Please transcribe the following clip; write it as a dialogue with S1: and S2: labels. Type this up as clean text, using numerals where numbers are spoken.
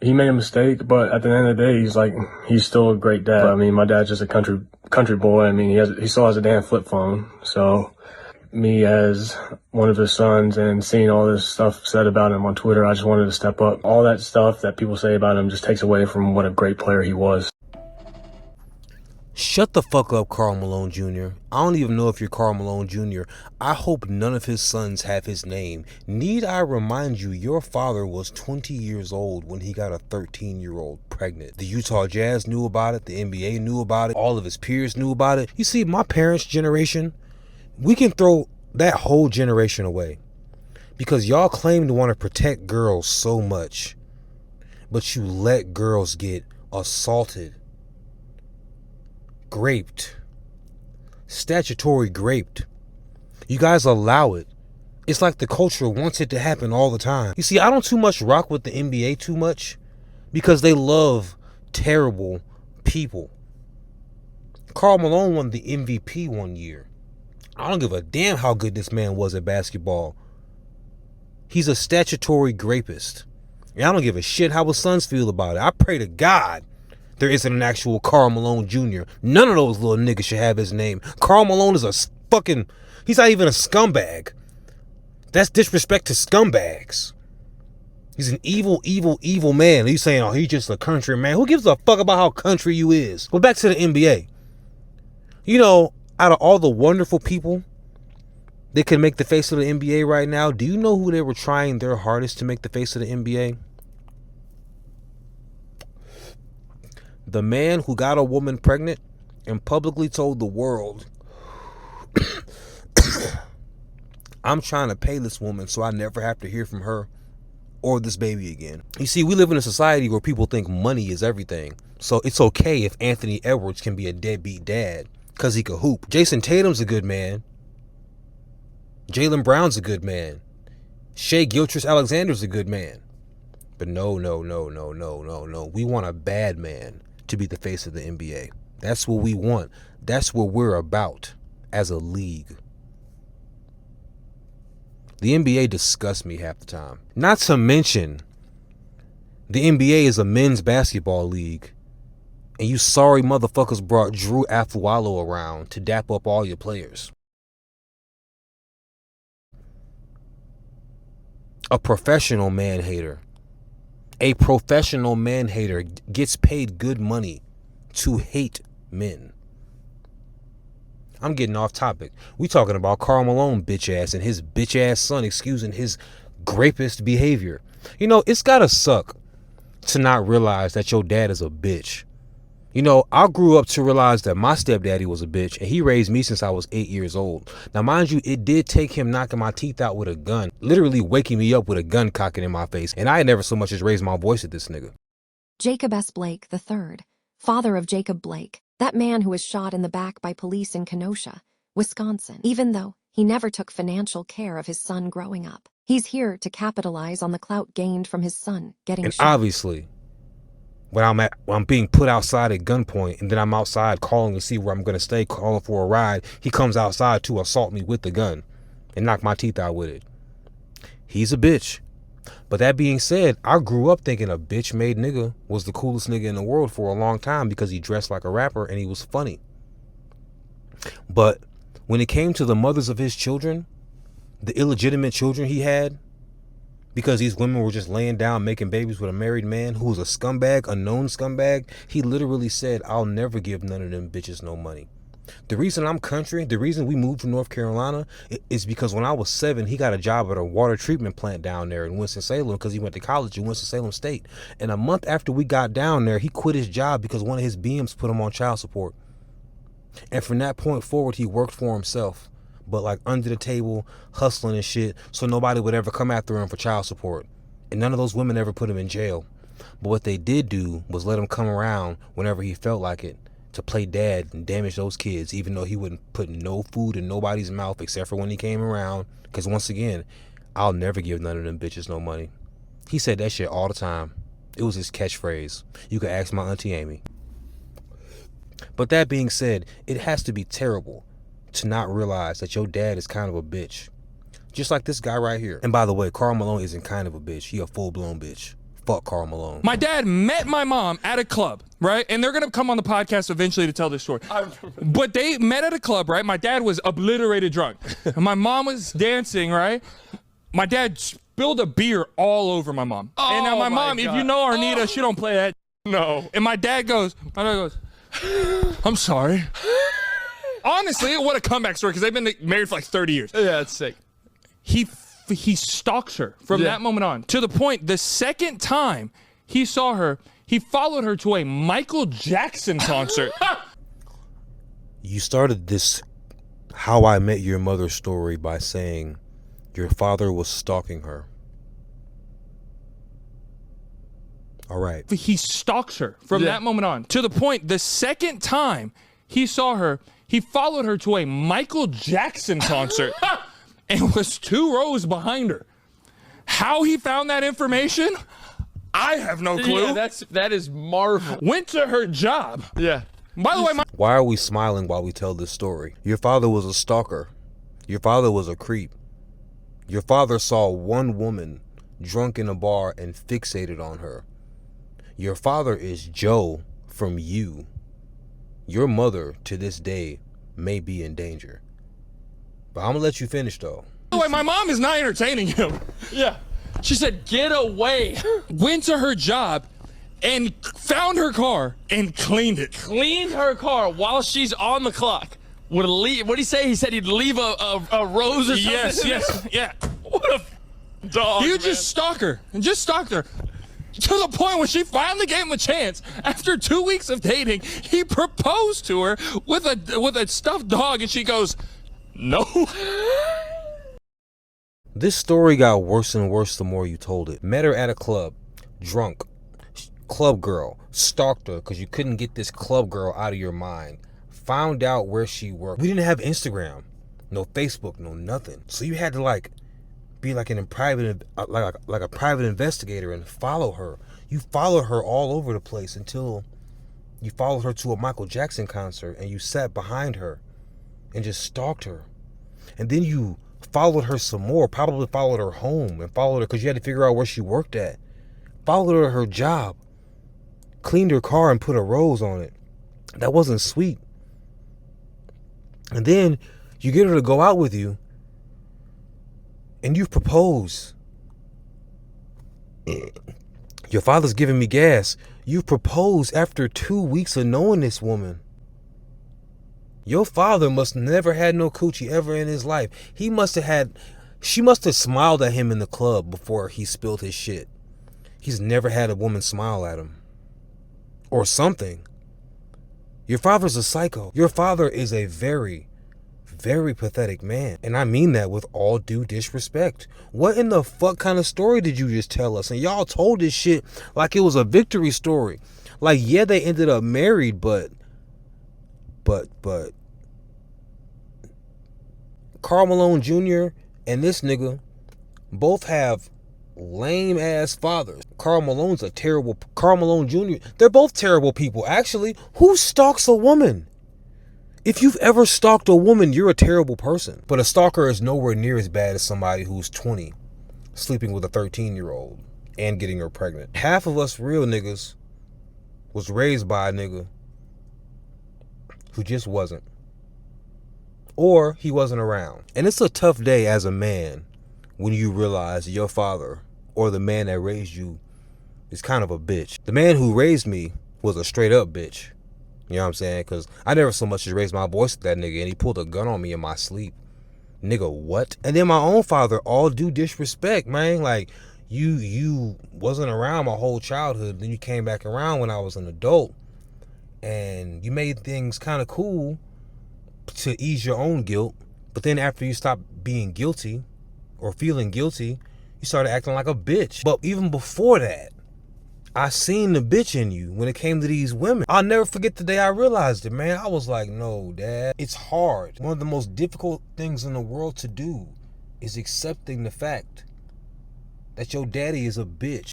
S1: he made a mistake, but at the end of the day, he's still a great dad. I mean, my dad's just a country boy. I mean, he still has a damn flip phone. So me as one of his sons and seeing all this stuff said about him on Twitter, I just wanted to step up. All that stuff that people say about him just takes away from what a great player he was.
S2: Shut the fuck up, Karl Malone Jr. I don't even know if you're Karl Malone Jr. I hope none of his sons have his name. Need I remind you, your father was 20 years old when he got a 13-year-old pregnant. The Utah Jazz knew about it. The NBA knew about it. All of his peers knew about it. You see, my parents' generation, we can throw that whole generation away. Because y'all claim to want to protect girls so much, but you let girls get assaulted, raped, statutory raped. You guys allow it. It's like the culture wants it to happen all the time. You see, I don't too much rock with the NBA too much because they love terrible people. Karl Malone won the MVP one year. I don't give a damn how good this man was at basketball. He's a statutory rapist. And I don't give a shit how his sons feel about it. I pray to God there isn't an actual Karl Malone Jr. None of those little niggas should have his name. Karl Malone is a fucking... He's not even a scumbag. That's disrespect to scumbags. He's an evil, evil, evil man. He's saying, oh, he's just a country man. Who gives a fuck about how country you is? Well, back to the NBA. You know, out of all the wonderful people that can make the face of the NBA right now, do you know who they were trying their hardest to make the face of the NBA? The man who got a woman pregnant and publicly told the world, I'm trying to pay this woman so I never have to hear from her or this baby again. You see, we live in a society where people think money is everything. So it's okay if Anthony Edwards can be a deadbeat dad because he could hoop. Jason Tatum's a good man. Jaylen Brown's a good man. Shai Gilgeous-Alexander's a good man. But no. We want a bad man to be the face of the NBA. That's what we want. That's what we're about as a league. The NBA disgusts me half the time. Not to mention, the NBA is a men's basketball league, and you sorry motherfuckers brought Drew Afualo around to dap up all your players. A professional man-hater. A professional man-hater gets paid good money to hate men. I'm getting off topic. We talking about Karl Malone bitch ass and his bitch ass son excusing his rapist behavior. You know, it's gotta suck to not realize that your dad is a bitch. You know, I grew up to realize that my stepdaddy was a bitch and he raised me since I was 8 years old. Now, mind you, it did take him knocking my teeth out with a gun, literally waking me up with a gun cocking in my face. And I had never so much as raised my voice at this nigga.
S3: Jacob S. Blake III, father of Jacob Blake, that man who was shot in the back by police in Kenosha, Wisconsin. Even though he never took financial care of his son growing up, he's here to capitalize on the clout gained from his son getting
S2: and
S3: shot.
S2: Obviously, when I'm being put outside at gunpoint, and then I'm outside calling to see where I'm gonna stay, calling for a ride, he comes outside to assault me with the gun and knock my teeth out with it. He's a bitch. But that being said, I grew up thinking a bitch-made nigga was the coolest nigga in the world for a long time because he dressed like a rapper and he was funny. But when it came to the mothers of his children, the illegitimate children he had, because these women were just laying down making babies with a married man who was a scumbag, a known scumbag, he literally said, I'll never give none of them bitches no money. The reason I'm country, the reason we moved to North Carolina is because when I was 7, he got a job at a water treatment plant down there in Winston-Salem because he went to college in Winston-Salem State. And a month after we got down there, he quit his job because one of his BMs put him on child support. And from that point forward, he worked for himself, but like under the table, hustling and shit, so nobody would ever come after him for child support. And none of those women ever put him in jail. But what they did do was let him come around whenever he felt like it to play dad and damage those kids, even though he wouldn't put no food in nobody's mouth except for when he came around. Because once again, I'll never give none of them bitches no money. He said that shit all the time. It was his catchphrase. You could ask my Auntie Amy. But that being said, it has to be terrible to not realize that your dad is kind of a bitch. Just like this guy right here. And by the way, Karl Malone isn't kind of a bitch. He a full-blown bitch. Fuck Karl Malone.
S4: My dad met my mom at a club, right? And they're going to come on the podcast eventually to tell this story. But they met at a club, right? My dad was obliterated drunk. And my mom was dancing, right? My dad spilled a beer all over my mom. And now my mom, if you know Arnita, she don't play that. No. And my dad goes, I'm sorry. Honestly, what a comeback story, because they've been married for like 30 years.
S5: Yeah, it's sick.
S4: He stalks her from that moment on, to the point the second time he saw her, he followed her to a Michael Jackson concert.
S2: You started this How I Met Your Mother story by saying your father was stalking her. All right.
S4: He stalks her from that moment on, to the point the second time he saw her, he followed her to a Michael Jackson concert. And was 2 rows behind her. How he found that information, I have no clue.
S5: Yeah, that is marvel.
S4: Went to her job.
S5: Yeah.
S4: By the way,
S2: Why are we smiling while we tell this story? Your father was a stalker. Your father was a creep. Your father saw one woman drunk in a bar and fixated on her. Your father is Joe from You. Your mother, to this day, may be in danger. But I'm gonna let you finish though.
S4: by the way, my mom is not entertaining him.
S5: Yeah. She said, get away.
S4: Went to her job and found her car and cleaned it.
S5: Cleaned her car while she's on the clock. What did he say? He said he'd leave a rose or something?
S4: Yes, yeah.
S5: What a dog,
S4: He would just stalk her and just stalked her. To the point where she finally gave him a chance. After 2 weeks of dating, he proposed to her with a stuffed dog, and she goes, no.
S2: This story got worse and worse the more you told it. Met her at a club, drunk, club girl, stalked her because you couldn't get this club girl out of your mind. Found out where she worked. We didn't have Instagram, no Facebook, no nothing. So you had to be like a private investigator and follow her. You followed her all over the place until you followed her to a Michael Jackson concert and you sat behind her and just stalked her. And then you followed her some more, probably followed her home and followed her because you had to figure out where she worked at. Followed her at her job, cleaned her car and put a rose on it. That wasn't sweet. And then you get her to go out with you and you propose. Your father's giving me gas. You propose after 2 weeks of knowing this woman. Your father must never had no coochie ever in his life. She must have smiled at him in the club before he spilled his shit. He's never had a woman smile at him. Or something. Your father's a psycho. Your father is a very, very pathetic man. And I mean that with all due disrespect. What in the fuck kind of story did you just tell us? And y'all told this shit like it was a victory story. Like, yeah, they ended up married, but Karl Malone Jr. and this nigga both have lame ass fathers. Karl Malone Jr. They're both terrible people. Actually, who stalks a woman? If you've ever stalked a woman, you're a terrible person. But a stalker is nowhere near as bad as somebody who's 20, sleeping with a 13-year-old and getting her pregnant. Half of us real niggas was raised by a nigga who just wasn't. Or he wasn't around. And it's a tough day as a man when you realize your father or the man that raised you is kind of a bitch. The man who raised me was a straight up bitch. You know what I'm saying? Because I never so much as raised my voice at that nigga, and he pulled a gun on me in my sleep. Nigga, what? And then my own father, all due disrespect, man. Like, you wasn't around my whole childhood. Then you came back around when I was an adult. And you made things kind of cool to ease your own guilt. But then after you stopped being guilty or feeling guilty, you started acting like a bitch. But even before that, I seen the bitch in you when it came to these women. I'll never forget the day I realized it, man. I was like, no, Dad, it's hard. One of the most difficult things in the world to do is accepting the fact that your daddy is a bitch.